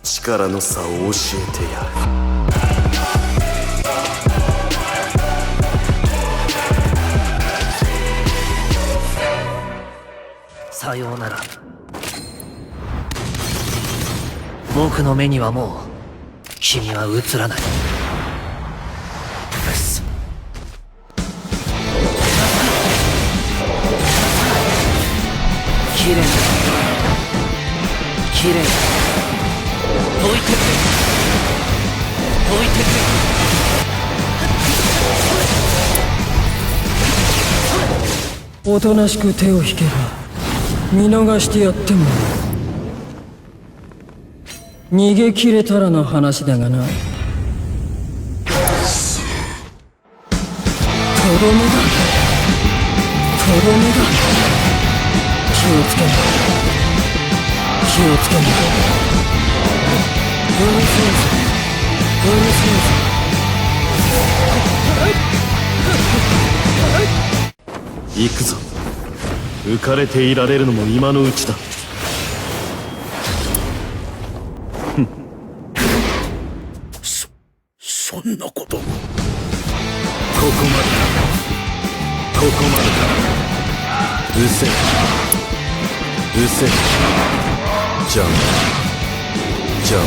力の差を教えてやる。さようなら。僕の目にはもう君は映らない。くそ。綺麗だ。綺麗だ。どいてくれ。どいてくれ。おとなしく手を引けば見逃してやっても逃げ切れたらの話だがな。とどめだ。とどめだ。気をつけろ。気をつけろ。うるせえぞ。うるせ行くぞ。浮かれていられるのも今のうちだ。そんなこと。ここまでだ。ここまでだ。うせえ。うせえ。邪魔。邪魔。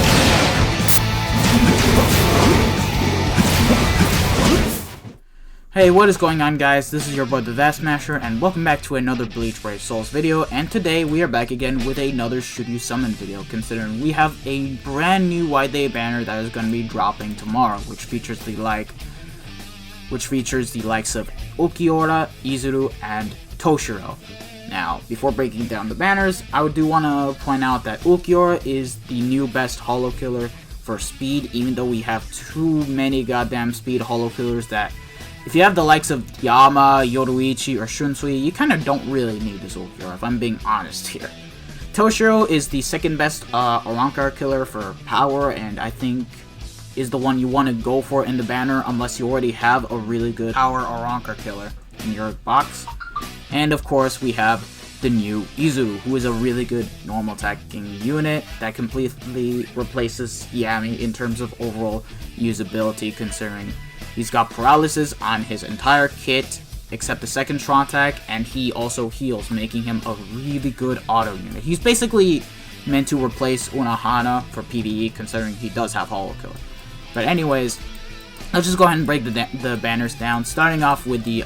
Hey, what is going on, guys? This is your boy the Vast Smasher, and welcome back to another Bleach Brave Souls video. And today we are back again with another Should You Summon video, considering we have a brand new White Day banner that is going to be dropping tomorrow, which features the likes of Ulquiorra, Izuru, and Toshiro. Now, before breaking down the banners, I do want to point out that Ulquiorra is the new best holo killer for speed, even though we have too many goddamn speed holo killers that if you have the likes of Yama, Yoruichi, or Shunsui, you kind of don't really need this Ulquiorra, if I'm being honest here. Toshiro is the second best Arankar killer for power, and I think is the one you want to go for in the banner unless you already have a really good power Arankar killer in your box. And of course, we have the new Izuru, who is a really good normal attacking unit that completely replaces Yami in terms of overall usability, considering he's got paralysis on his entire kit except the second strong attack, and he also heals, making him a really good auto unit. He's basically meant to replace Unohana for PvE, considering he does have Holo Killer. But anyways, let's just go ahead and break the banners down, starting off with the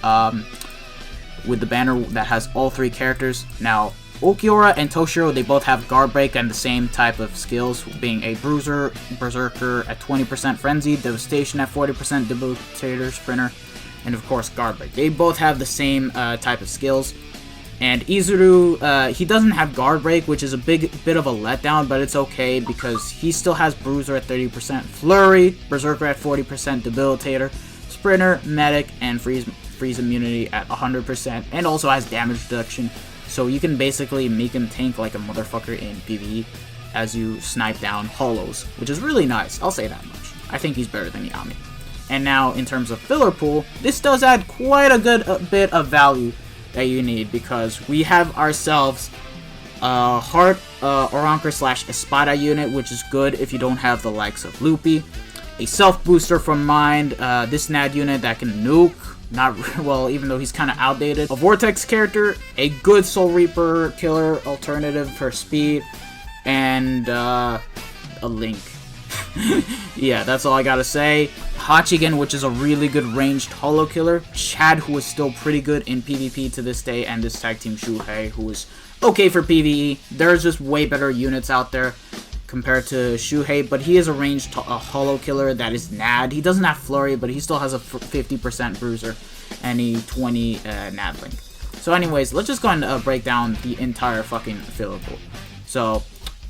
banner that has all three characters. Now, Ulquiorra and Toshiro, they both have Guard Break and the same type of skills, being a Bruiser, Berserker at 20% Frenzy, Devastation at 40%, Debilitator, Sprinter, and of course Guard Break. They both have the same type of skills. And Izuru, he doesn't have Guard Break, which is a bit of a letdown, but it's okay because he still has Bruiser at 30%, Flurry, Berserker at 40%, Debilitator, Sprinter, Medic, and Freeze immunity at 100%, and also has damage reduction. So you can basically make him tank like a motherfucker in PvE as you snipe down holos, which is really nice, I'll say that much. I think he's better than Yami. And now, in terms of filler pool, this does add quite a good bit of value that you need, because we have ourselves a Heart Arankar / Espada unit, which is good if you don't have the likes of Loopy, a Self Booster from Mind, this NAD unit that can nuke, not well, even though he's kind of outdated. A Vortex character, a good Soul Reaper killer alternative for speed, and a Link. Yeah, that's all I gotta say. Hachigen, which is a really good ranged holo killer. Chad, who is still pretty good in PvP to this day, and this tag team Shuhei, who is okay for PvE. There's just way better units out there compared to Shuhei, but he is a ranged holo killer that is NAD. He doesn't have Flurry, but he still has a 50% Bruiser and a 20 NAD Link. So anyways, let's just go ahead and break down the entire fucking filler pool. So,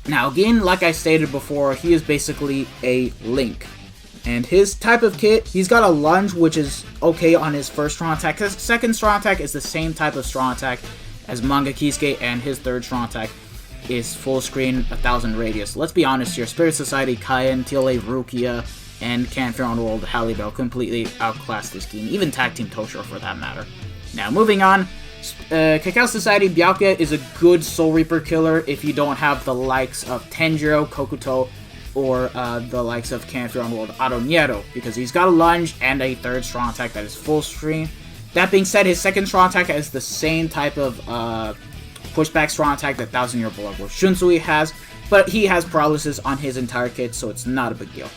now again, like I stated before, he is basically a Link. And his type of kit, he's got a Lunge, which is okay on his first strong attack. His second strong attack is the same type of strong attack as Manga Kisuke, and his third strong attack is full screen 1000 radius. Let's be honest here, Spirit Society, Kaien, TLA, Rukia, and Can't Fear on the World, Halle Bell completely outclassed this team, even Tag Team Toshiro for that matter. Now moving on, Cacao Society, Byakuya is a good Soul Reaper killer if you don't have the likes of Tenjiro, Kokuto, or the likes of Canfion World Aronero, because he's got a lunge and a third strong attack that is full screen. That being said, his second strong attack has the same type of pushback strong attack that 1000 Year Blood War Shunsui has, but he has paralysis on his entire kit, so it's not a big deal.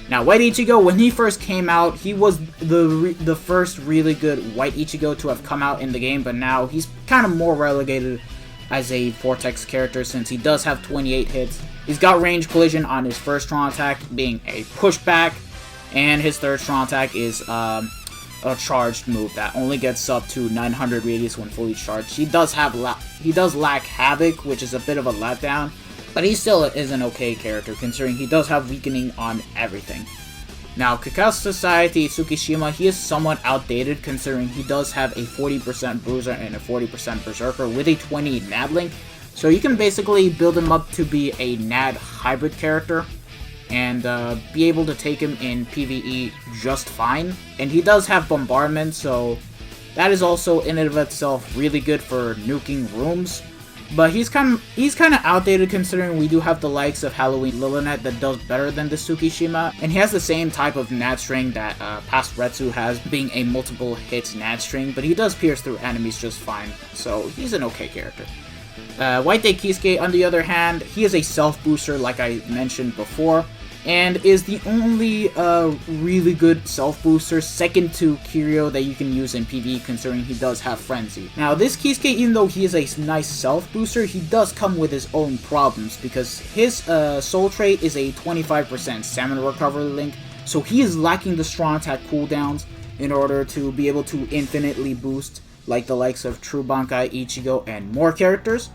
Now, White Ichigo, when he first came out, he was the first really good White Ichigo to have come out in the game, but now he's kind of more relegated as a Vortex character since he does have 28 hits. He's got range collision on his first strong attack being a pushback, and his third strong attack is a charged move that only gets up to 900 radius when fully charged. He does lack Havoc, which is a bit of a letdown, but he still is an okay character, considering he does have weakening on everything. Now, Kakao Society Tsukishima, he is somewhat outdated, considering he does have a 40% Bruiser and a 40% Berserker with a 20 NAD link. So you can basically build him up to be a NAD hybrid character, and be able to take him in PvE just fine. And he does have Bombardment, so that is also in and of itself really good for nuking rooms. But he's kind of outdated, considering we do have the likes of Halloween Lilinet that does better than the Tsukishima, and he has the same type of NAD string that past Retsu has, being a multiple hits NAD string, but he does pierce through enemies just fine, so he's an okay character. White Day Kisuke, on the other hand, he is a self-booster like I mentioned before, and is the only really good self-booster, second to Kiryu, that you can use in PvE, considering he does have Frenzy. Now, this Kisuke, even though he is a nice self-booster, he does come with his own problems, because his soul trait is a 25% stamina recovery link, so he is lacking the strong attack cooldowns in order to be able to infinitely boost, like the likes of True Bankai, Ichigo, and more characters.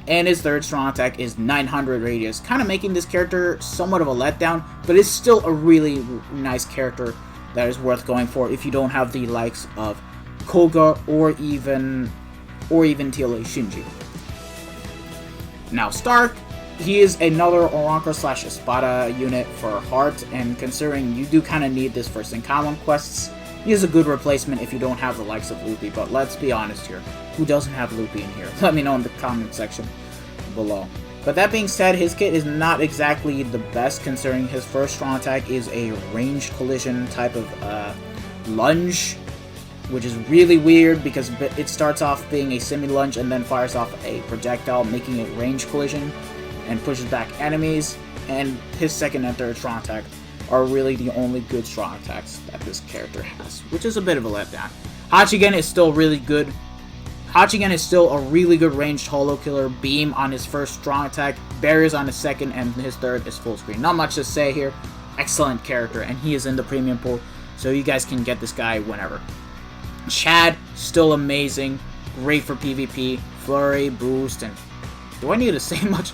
And his third strong attack is 900 radius, kind of making this character somewhat of a letdown, but it's still a really nice character that is worth going for if you don't have the likes of Koga or even TLA Shinji. Now, Stark, he is another Oranka / Espada unit for Heart, and considering you do kind of need this for Senkawan quests, he is a good replacement if you don't have the likes of Luffy, but let's be honest here. Who doesn't have Luffy in here? Let me know in the comment section below. But that being said, his kit is not exactly the best, considering his first strong attack is a ranged collision type of lunge, which is really weird because it starts off being a semi-lunge and then fires off a projectile, making it ranged collision and pushes back enemies. And his second and third strong attack are really the only good strong attacks that this character has, which is a bit of a letdown. Hachigen is still really good. Hachigen is still a really good ranged holo killer. Beam on his first strong attack, barriers on his second, and his third is full screen. Not much to say here. Excellent character, and he is in the premium pool, so you guys can get this guy whenever. Chad, still amazing. Great for PvP. Flurry, boost, and do I need to say much?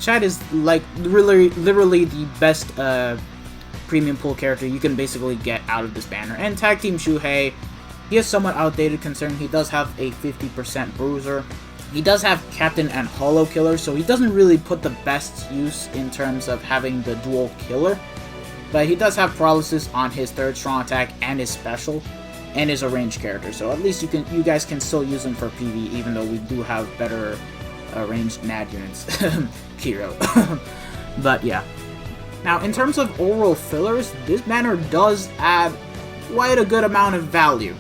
Chad is like literally the best premium pool character you can basically get out of this banner. And Tag Team Shuhei, he is somewhat outdated, considering he does have a 50% bruiser. He does have Captain and Holo Killer, so he doesn't really put the best use in terms of having the dual killer. But he does have paralysis on his third strong attack and his special, and is a ranged character. So at least you guys can still use him for PvE, even though we do have better ranged NAD units. Kiro. But yeah. Now, in terms of overall fillers, this banner does add quite a good amount of value,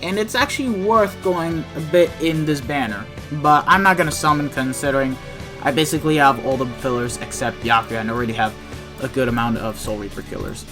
and it's actually worth going a bit in this banner, but I'm not going to summon, considering I basically have all the fillers except Byakuya and already have a good amount of Soul Reaper killers.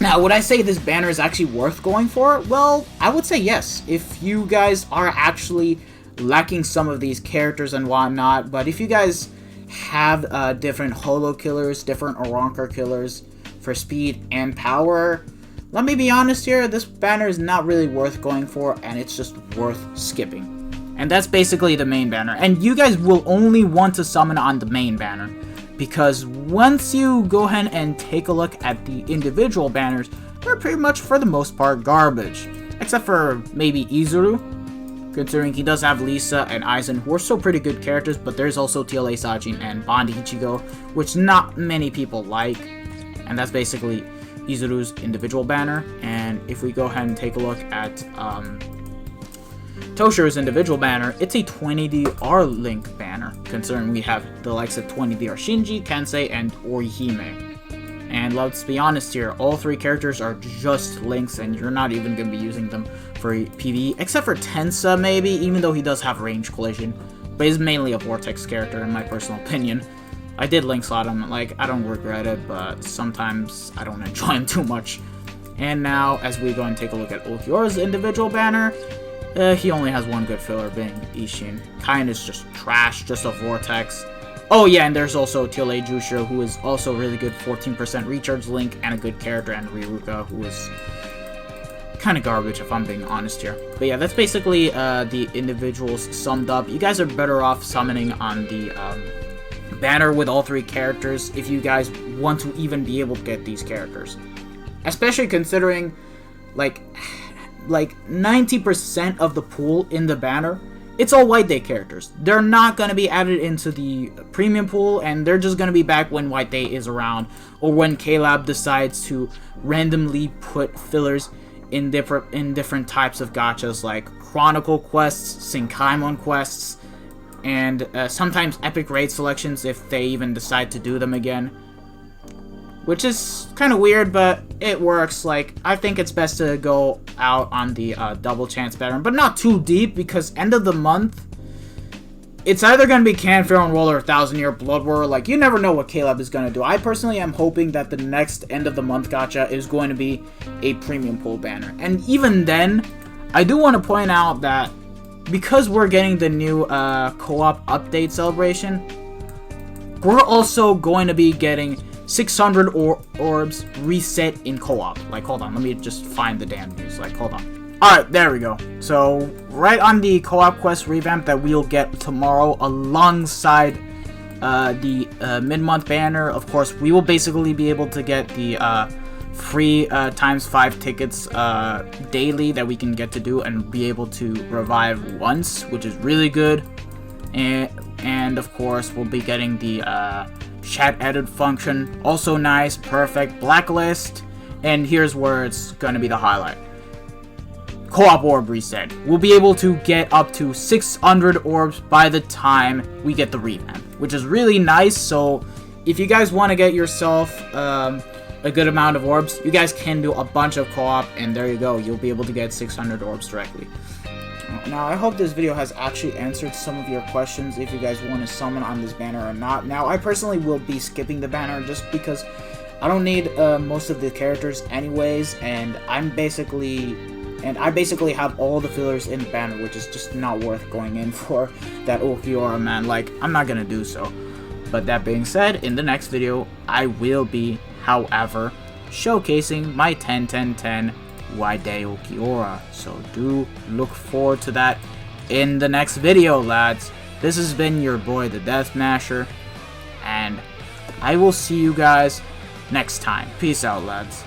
Now, would I say this banner is actually worth going for? Well, I would say yes, if you guys are actually lacking some of these characters and whatnot, but if you guys have different holo killers, different Oranka killers for speed and power, let me be honest here, this banner is not really worth going for, and it's just worth skipping. And that's basically the main banner, and you guys will only want to summon on the main banner, because once you go ahead and take a look at the individual banners, they're pretty much for the most part garbage, except for maybe Izuru, considering he does have Lisa and Aizen, who are still pretty good characters, but there's also TLA Sajin and Bond Ichigo, which not many people like, and that's basically Izuru's individual banner. And if we go ahead and take a look at Toshiro's individual banner, it's a 20DR Link banner, considering we have the likes of 20DR Shinji, Kensei, and Orihime. And let's be honest here, all 3 characters are just links, and you're not even going to be using them for PvE, except for Tensa maybe, even though he does have range collision. But he's mainly a Vortex character in my personal opinion. I did link slot him, like, I don't regret it, but sometimes I don't enjoy him too much. And now, as we go and take a look at Ulquiorra's individual banner, he only has one good filler, being Ishin. Kain is just trash, just a Vortex. Oh yeah, and there's also Tile Jushiro, who is also really good, 14% recharge link, and a good character, and Riruka, who is kind of garbage, if I'm being honest here. But yeah, that's basically the individuals summed up. You guys are better off summoning on the banner with all 3 characters if you guys want to even be able to get these characters. Especially considering, like 90% of the pool in the banner, it's all White Day characters. They're not going to be added into the premium pool, and they're just going to be back when White Day is around, or when K-Lab decides to randomly put fillers in different types of gachas, like Chronicle quests, Sinkaimon quests, and sometimes Epic Raid selections if they even decide to do them again. Which is kind of weird, but it works. Like, I think it's best to go out on the double chance pattern, but not too deep, because end of the month, it's either going to be Canfair and Roller or 1000-Year Blood War. Like, you never know what K-Lab is going to do. I personally am hoping that the next end of the month gacha is going to be a premium pool banner. And even then, I do want to point out that because we're getting the new co-op update celebration, we're also going to be getting 600 orbs reset in co-op. Like, hold on, let me just find the damn news. Like, hold on. Alright, there we go. So, right on the co-op quest revamp that we'll get tomorrow alongside the mid-month banner, of course, we will basically be able to get the free ×5 tickets daily that we can get to do, and be able to revive once, which is really good. And of course, we'll be getting the chat edit function, also nice, perfect. Blacklist, and here's where it's gonna be the highlight. Co-op orb reset. We'll be able to get up to 600 orbs by the time we get the revamp, which is really nice. So if you guys want to get yourself a good amount of orbs, you guys can do a bunch of co-op, and there you go, you'll be able to get 600 orbs directly. Now, I hope this video has actually answered some of your questions, if you guys want to summon on this banner or not. Now, I personally will be skipping the banner just because I don't need most of the characters anyways, and I basically have all the fillers in the banner, which is just not worth going in for that Ulquiorra, man. Like, I'm not gonna do so. But that being said, in the next video, I will be, however, showcasing my 10-10-10 White Day Ulquiorra, so do look forward to that in the next video, lads. This has been your boy, the Death Masher, and I will see you guys next time. Peace out, lads.